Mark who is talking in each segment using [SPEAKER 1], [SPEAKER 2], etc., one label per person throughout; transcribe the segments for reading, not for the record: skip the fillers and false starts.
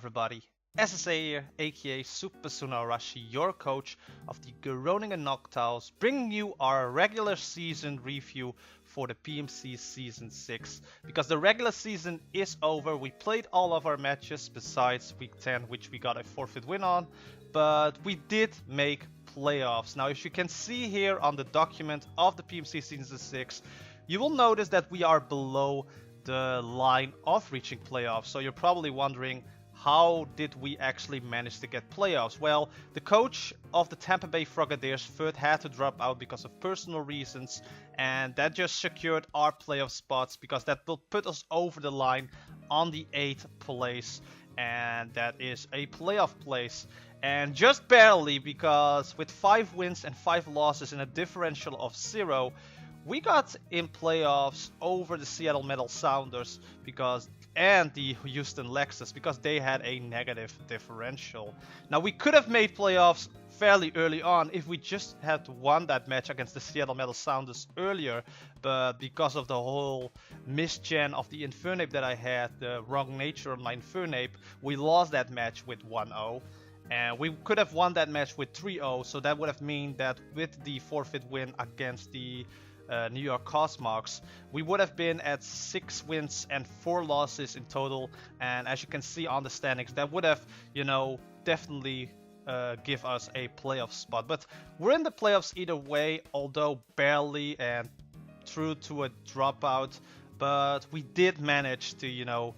[SPEAKER 1] everybody, SSA here, aka Super Sunarashi, your coach of the Groningen Noctowls, bringing you our regular season review for the PMC Season 6. Because the regular season is over, we played all of our matches besides Week 10, which we got a forfeit win on, but we did make playoffs. Now, as you can see here on the document of the PMC Season 6, you will notice that we are below the line of reaching playoffs. So you're probably wondering, how did we actually manage to get playoffs? Well, the coach of the Tampa Bay Frogadiers had to drop out because of personal reasons, and that just secured our playoff spots because that will put us over the line on the 8th place, and that is a playoff place. And just barely, because with 5 wins and 5 losses in a differential of 0, we got in playoffs over the Seattle Metal Sounders and the Houston Lexus because they had a negative differential. Now, we could have made playoffs fairly early on if we just had won that match against the Seattle Metal Sounders earlier, but because of the whole misgen of the Infernape that I had, the wrong nature of my Infernape, we lost that match with 1-0. And we could have won that match with 3-0, so that would have meant that with the forfeit win against the New York Cosmox, we would have been at 6 wins and 4 losses in total. And as you can see on the standings, that would have, definitely give us a playoff spot. But we're in the playoffs either way, although barely and through to a dropout. But we did manage to,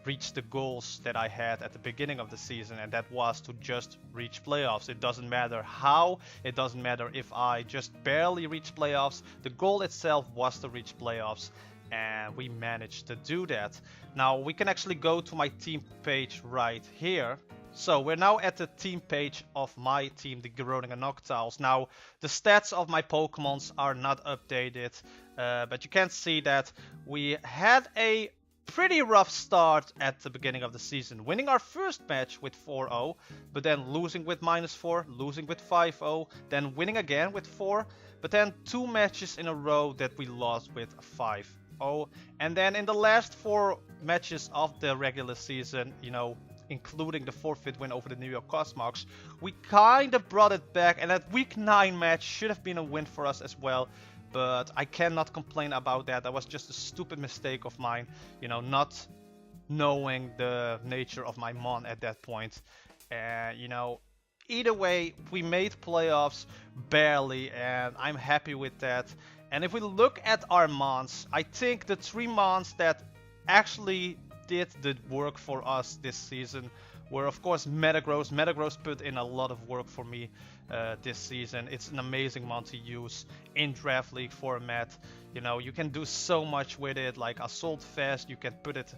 [SPEAKER 1] reach the goals that I had at the beginning of the season, and that was to just reach playoffs. It doesn't matter how, it doesn't matter if I just barely reach playoffs. The goal itself was to reach playoffs, and we managed to do that. Now we can actually go to my team page right here. So we're now at the team page of my team, the Groningen Noctowls. Now the stats of my Pokemons are not updated, but you can see that we had a pretty rough start at the beginning of the season, winning our first match with 4-0, but then losing with -4, losing with 5-0, then winning again with 4, but then 2 matches in a row that we lost with 5-0, and then in the last 4 matches of the regular season, including the forfeit win over the New York Cosmox, we kind of brought it back, and that Week 9 match should have been a win for us as well. But I cannot complain about that. That was just a stupid mistake of mine, not knowing the nature of my mon at that point. And, either way, we made playoffs barely, and I'm happy with that. And if we look at our mons, I think the 3 mons that actually did the work for us this season were, of course, Metagross. Metagross put in a lot of work for me this season. It's an amazing mon to use in Draft League format. You can do so much with it, like Assault Fast. You can put it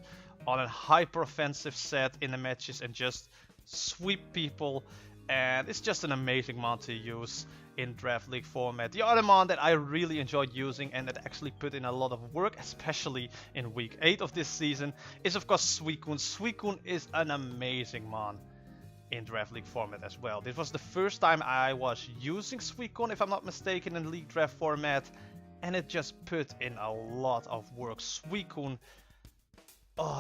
[SPEAKER 1] on a hyper offensive set in the matches and just sweep people. And it's just an amazing mon to use in Draft League format. The other mon that I really enjoyed using and that actually put in a lot of work, especially in Week 8 of this season, is of course Suicune. Suicune is an amazing mon in Draft League format as well. This was the first time I was using Suicune, if I'm not mistaken, in League Draft format, and it just put in a lot of work. Suicune,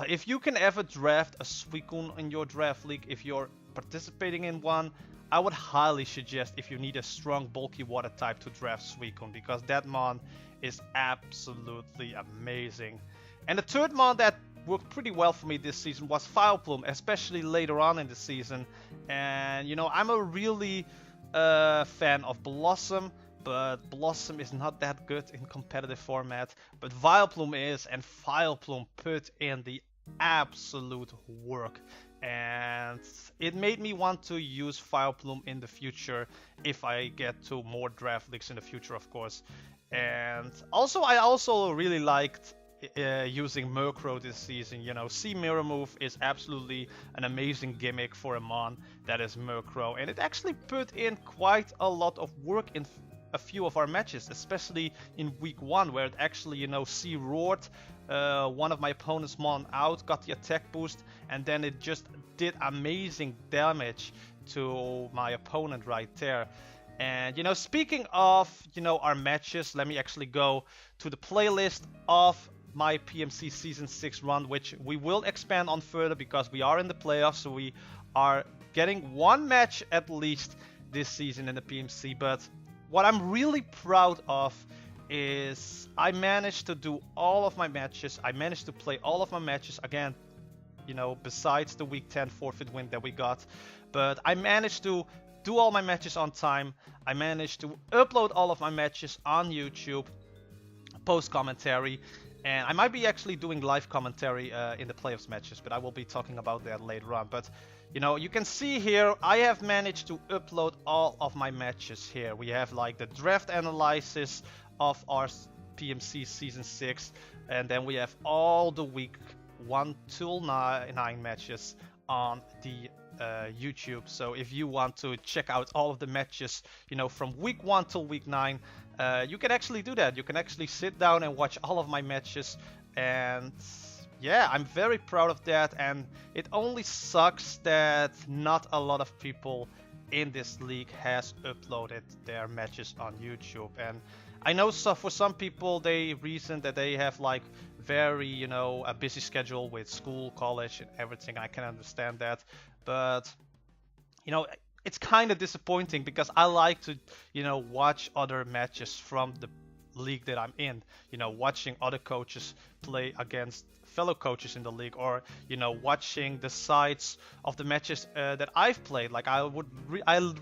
[SPEAKER 1] if you can ever draft a Suicune in your Draft League, if you're participating in one, I would highly suggest, if you need a strong bulky water type, to draft Suicune, because that mon is absolutely amazing. And the third mon that worked pretty well for me this season was Vileplume, especially later on in the season. And I'm a really fan of Blossom, but Blossom is not that good in competitive format, but Vileplume is, and Vileplume put in the absolute work. And it made me want to use Vileplume in the future if I get to more draft leagues in the future, of course. And I also really liked using Murkrow this season. C Mirror Move is absolutely an amazing gimmick for a mon that is Murkrow, and it actually put in quite a lot of work in a few of our matches, especially in Week 1, where it actually, C roared one of my opponent's mon out, got the attack boost, and then it just did amazing damage to my opponent right there. And speaking of our matches, let me actually go to the playlist of my PMC Season 6 run, which we will expand on further because we are in the playoffs, so we are getting one match at least this season in the PMC. But what I'm really proud of is I managed to do all of my matches. I managed to play all of my matches again, you know, besides the week 10 forfeit win that we got. But I managed to do all my matches on time. I managed to upload all of my matches on YouTube, post commentary, and I might be actually doing live commentary in the playoffs matches, but I will be talking about that later on. But you know, you can see here I have managed to upload all of my matches here. We have like the draft analysis of our PMC Season 6, and then we have all the week 1 till 9 matches on the YouTube. So if you want to check out all of the matches, you know, from week 1 till week 9, you can actually do that. You can actually sit down and watch all of my matches, and yeah, I'm very proud of that. And it only sucks that not a lot of people in this league has uploaded their matches on YouTube. And I know for some people they reason that they have like very, you know, a busy schedule with school, college and everything. I can understand that, but you know, it's kind of disappointing because I like to, you know, watch other matches from the league that I'm in, you know, watching other coaches play against fellow coaches in the league, or you know, watching the sides of the matches that I've played. Like I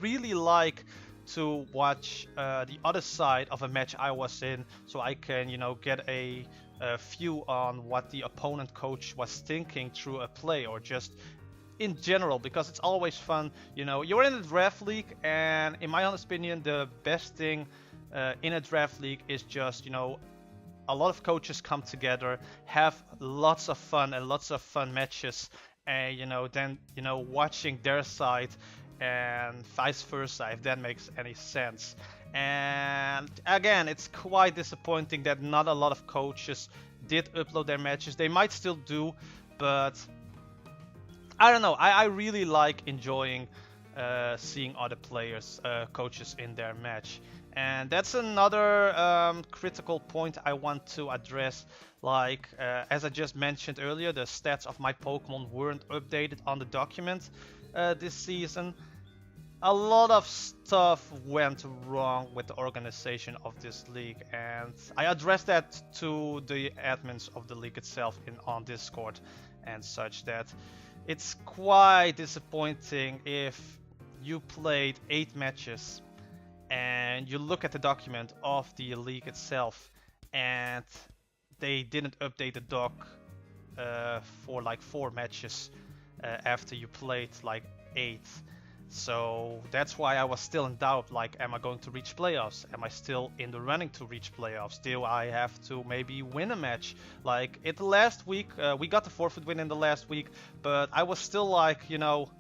[SPEAKER 1] really like to watch the other side of a match I was in, so I can, you know, get a view on what the opponent coach was thinking through a play, or just in general, because it's always fun. You know, you're in a draft league, and in my honest opinion, the best thing in a draft league is just, you know, a lot of coaches come together, have lots of fun and lots of fun matches, and you know, then, you know, watching their side and vice versa, if that makes any sense. And again, it's quite disappointing that not a lot of coaches did upload their matches. They might still do, but I don't know. I really like enjoying seeing other players, coaches in their match. And that's another critical point I want to address. Like, as I just mentioned earlier, the stats of my Pokemon weren't updated on the document this season. A lot of stuff went wrong with the organization of this league, and I addressed that to the admins of the league itself on Discord and such, that it's quite disappointing if you played 8 matches and you look at the document of the league itself and they didn't update the doc for like 4 matches after you played like 8. So that's why I was still in doubt, like, am I going to reach playoffs? Am I still in the running to reach playoffs? Do I have to maybe win a match? Like, in the last week, we got the forfeit win in the last week, but I was still like, you know,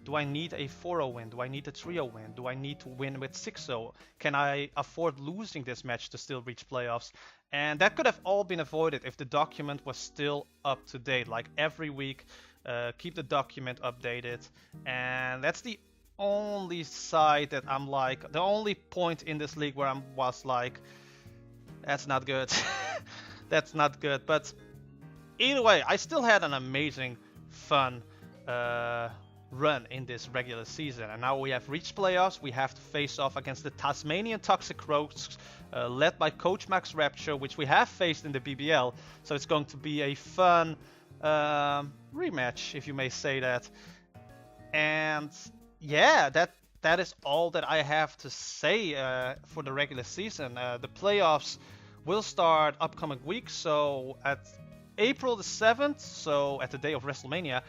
[SPEAKER 1] do I need a 4-0 win? Do I need a 3-0 win? Do I need to win with 6-0? Can I afford losing this match to still reach playoffs? And that could have all been avoided if the document was still up to date. Like, every week, keep the document updated. And that's the only side that I'm like, the only point in this league where I was like, that's not good. That's not good. But either way, I still had an amazing, fun run in this regular season, and now we have reached playoffs. We have to face off against the Tasmanian Toxicroaks, led by Coach Max Rapture, which we have faced in the BBL, so it's going to be a fun rematch, if you may say that. And yeah, that is all that I have to say for the regular season. The playoffs will start upcoming week, so at April the 7th, so at the day of WrestleMania,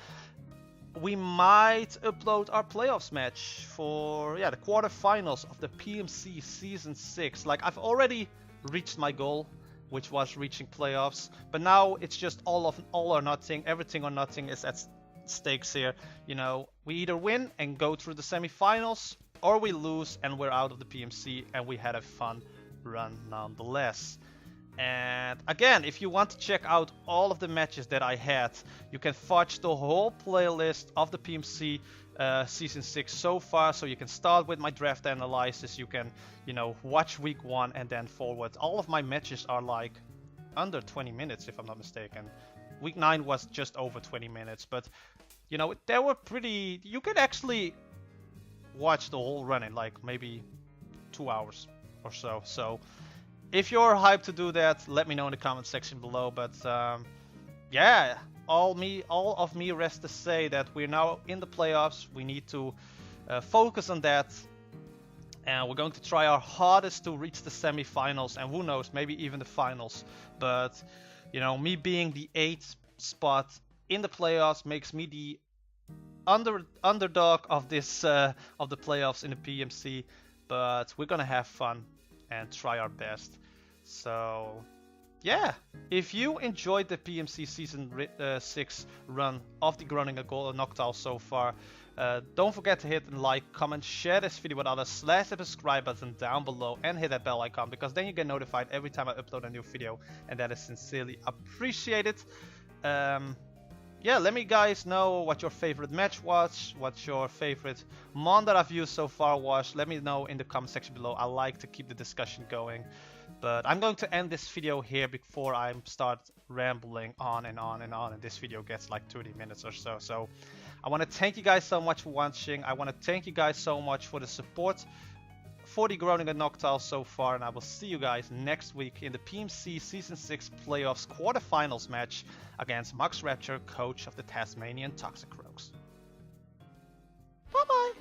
[SPEAKER 1] we might upload our playoffs match for the quarterfinals of the PMC Season 6. Like, I've already reached my goal, which was reaching playoffs, but now it's just all or nothing. Everything or nothing is at stakes here. You know, we either win and go through the semifinals, or we lose and we're out of the PMC, and we had a fun run nonetheless. And again, if you want to check out all of the matches that I had, you can watch the whole playlist of the PMC Season 6 so far. So you can start with my draft analysis, you can, you know, watch week 1 and then forward. All of my matches are like under 20 minutes, if I'm not mistaken. Week 9 was just over 20 minutes, but you know, they were pretty. You could actually watch the whole run in like maybe 2 hours or so. So if you're hyped to do that, let me know in the comment section below. But yeah, all of me rests to say that we're now in the playoffs. We need to focus on that, and we're going to try our hardest to reach the semi-finals, and who knows, maybe even the finals. But you know, me being the 8th spot in the playoffs makes me the underdog of this of the playoffs in the PMC. But we're gonna have fun and try our best. So yeah, if you enjoyed the PMC Season 6 run of the Groningen Noctowls so far, don't forget to hit like, comment, share this video with others, slash the subscribe button down below, and hit that bell icon, because then you get notified every time I upload a new video, and that is sincerely appreciated. Yeah, let me guys know what your favorite match was, what your favorite mon that I've used so far was. Let me know in the comment section below. I like to keep the discussion going. But I'm going to end this video here before I start rambling on and on and on, and this video gets like 30 minutes or so. So I want to thank you guys so much for watching. I want to thank you guys so much for the support for the Groningen Noctowls so far, and I will see you guys next week in the PMC Season 6 Playoffs quarterfinals match against Max Rapture, coach of the Tasmanian Toxicroaks. Bye bye!